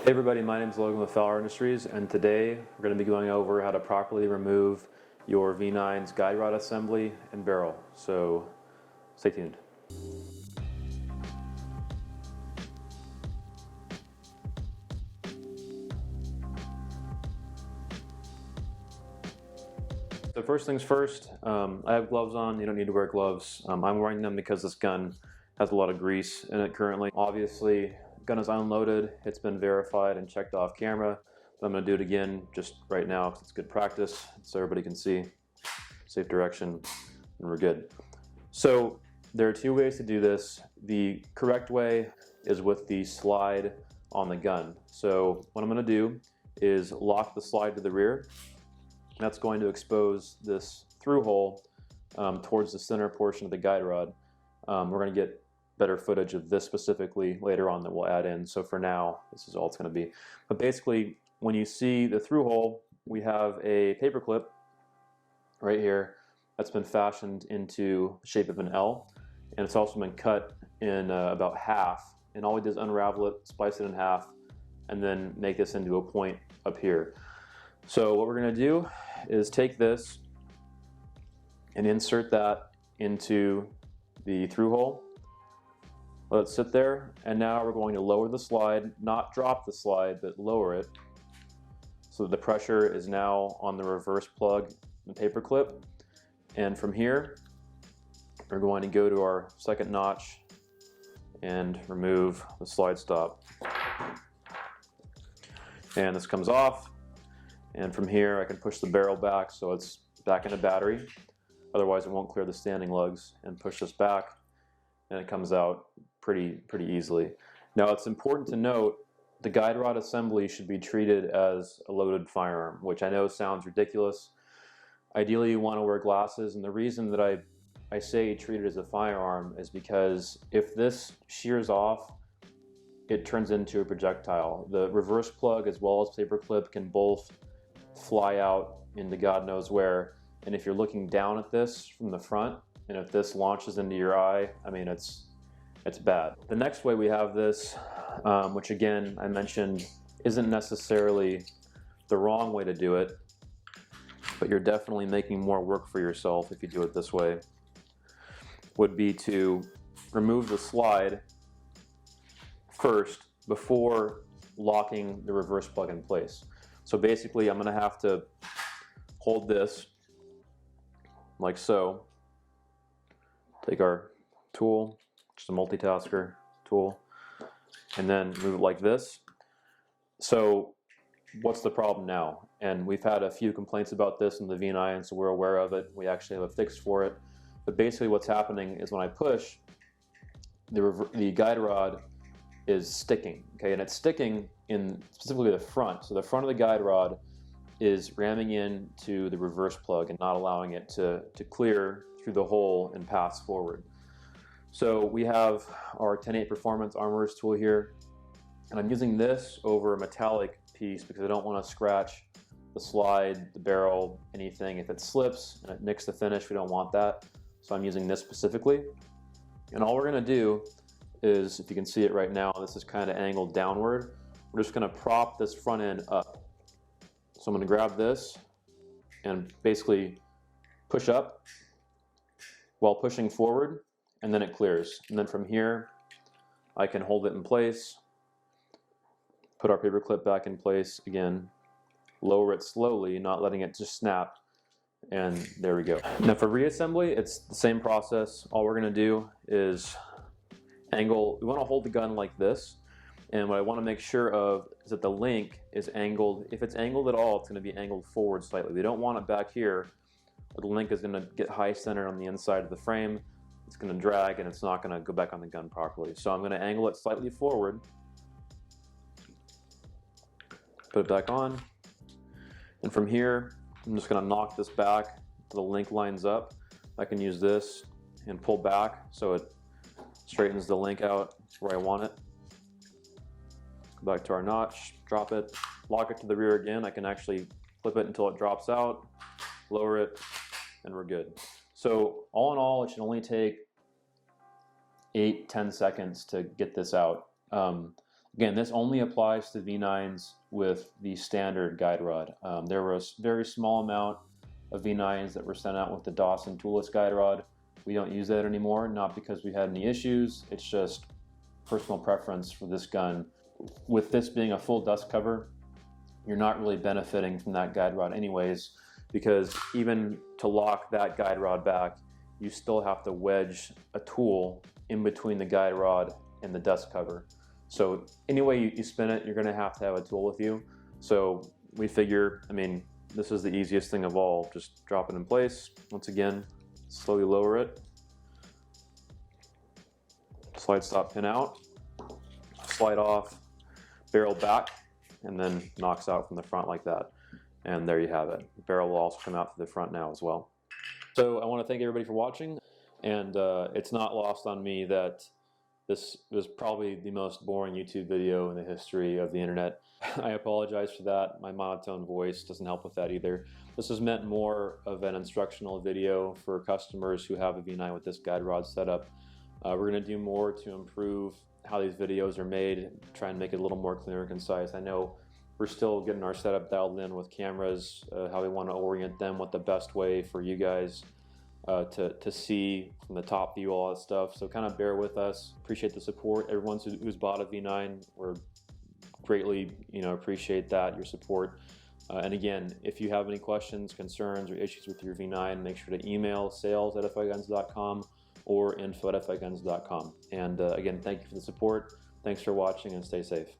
Hey everybody, my name is Logan with Fowler Industries, and today we're going to be going over how to properly remove your V9's guide rod assembly and barrel. So stay tuned. So first things first, I have gloves on. You don't need to wear gloves. I'm wearing them because this gun has a lot of grease in it currently. Obviously, the gun is unloaded. It's been verified and checked off camera. But I'm going to do it again just right now because it's good practice so everybody can see. Safe direction, and we're good. So there are two ways to do this. The correct way is with the slide on the gun. So what I'm going to do is lock the slide to the rear. That's going to expose this through hole towards the center portion of the guide rod. We're going to get better footage of this specifically later on that we'll add in. So for now, this is all it's going to be. But basically, when you see the through hole, we have a paper clip right here that's been fashioned into the shape of an L, and it's also been cut in about half. And all we did is unravel it, splice it in half, and then make this into a point up here. So what we're going to do is take this and insert that into the through hole. Let it sit there, and now we're going to lower the slide, not drop the slide, but lower it so that the pressure is now on the reverse plug and paper clip. And from here, we're going to go to our second notch and remove the slide stop. And this comes off. And from here, I can push the barrel back so it's back in the battery. Otherwise, it won't clear the standing lugs, and push this back, and it comes out pretty easily. Now, it's important to note the guide rod assembly should be treated as a loaded firearm, which I know sounds ridiculous. Ideally, you want to wear glasses, and the reason that I say treat it as a firearm is because if this shears off, it turns into a projectile. The reverse plug as well as paper clip can both fly out into God knows where, and if you're looking down at this from the front, and if this launches into your eye, I mean, it's bad. The next way we have this, which again I mentioned isn't necessarily the wrong way to do it, but you're definitely making more work for yourself if you do it this way, would be to remove the slide first before locking the reverse plug in place. So basically, I'm going to have to hold this like so, take our tool, just a multitasker tool, and then move it like this. So what's the problem now? And we've had a few complaints about this in the V9, so we're aware of it. We actually have a fix for it. But basically what's happening is when I push, the guide rod is sticking, okay? And it's sticking in specifically the front. So the front of the guide rod is ramming into the reverse plug and not allowing it to clear through the hole and pass forward. So we have our 10/8 Performance Armorer's tool here, and I'm using this over a metallic piece because I don't want to scratch the slide, the barrel, anything. If it slips and it nicks the finish, we don't want that. So I'm using this specifically. And all we're going to do is, if you can see it right now, this is kind of angled downward. We're just going to prop this front end up. So I'm going to grab this and basically push up while pushing forward, and then it clears. And then from here, I can hold it in place, put our paper clip back in place again, lower it slowly, not letting it just snap, and there we go. Now for reassembly, it's the same process. All we're going to do is angle. We want to hold the gun like this, and what I want to make sure of is that the link is angled. If it's angled at all, it's going to be angled forward slightly. We don't want it back here. The link is going to get high centered on the inside of the frame. It's going to drag, and it's not going to go back on the gun properly. So I'm going to angle it slightly forward, put it back on, and from here I'm just going to knock this back till the link lines up. I can use this and pull back so it straightens the link out where I want it. Go back to our notch, drop it, lock it to the rear again. I can actually flip it until it drops out, lower it, and we're good. So all in all, it should only take 8-10 seconds to get this out. Again, this only applies to V9s with the standard guide rod. There was a very small amount of V9s that were sent out with the Dawson toolless guide rod. We don't use that anymore, not because we had any issues, it's just personal preference for this gun. With this being a full dust cover, you're not really benefiting from that guide rod anyways, because even to lock that guide rod back, you still have to wedge a tool in between the guide rod and the dust cover. So any way you spin it, you're gonna have to have a tool with you. So we figure, I mean, this is the easiest thing of all. Just drop it in place. Once again, slowly lower it. Slide stop pin out, slide off, barrel back, and then knocks out from the front like that. And there you have it. The barrel will also come out to the front now as well. So I want to thank everybody for watching, and it's not lost on me that this was probably the most boring YouTube video in the history of the internet. I apologize for that. My monotone voice doesn't help with that either. This is meant more of an instructional video for customers who have a V9 with this guide rod setup. We're going to do more to improve how these videos are made, try and make it a little more clear and concise. I know we're still getting our setup dialed in with cameras, how we want to orient them, what the best way for you guys to see from the top view, all that stuff. So kind of bear with us. Appreciate the support. Everyone who's bought a V9, we're greatly appreciate that, your support. And again, if you have any questions, concerns, or issues with your V9, make sure to email sales@figuns.com or info@figuns.com. And again, thank you for the support. Thanks for watching, and stay safe.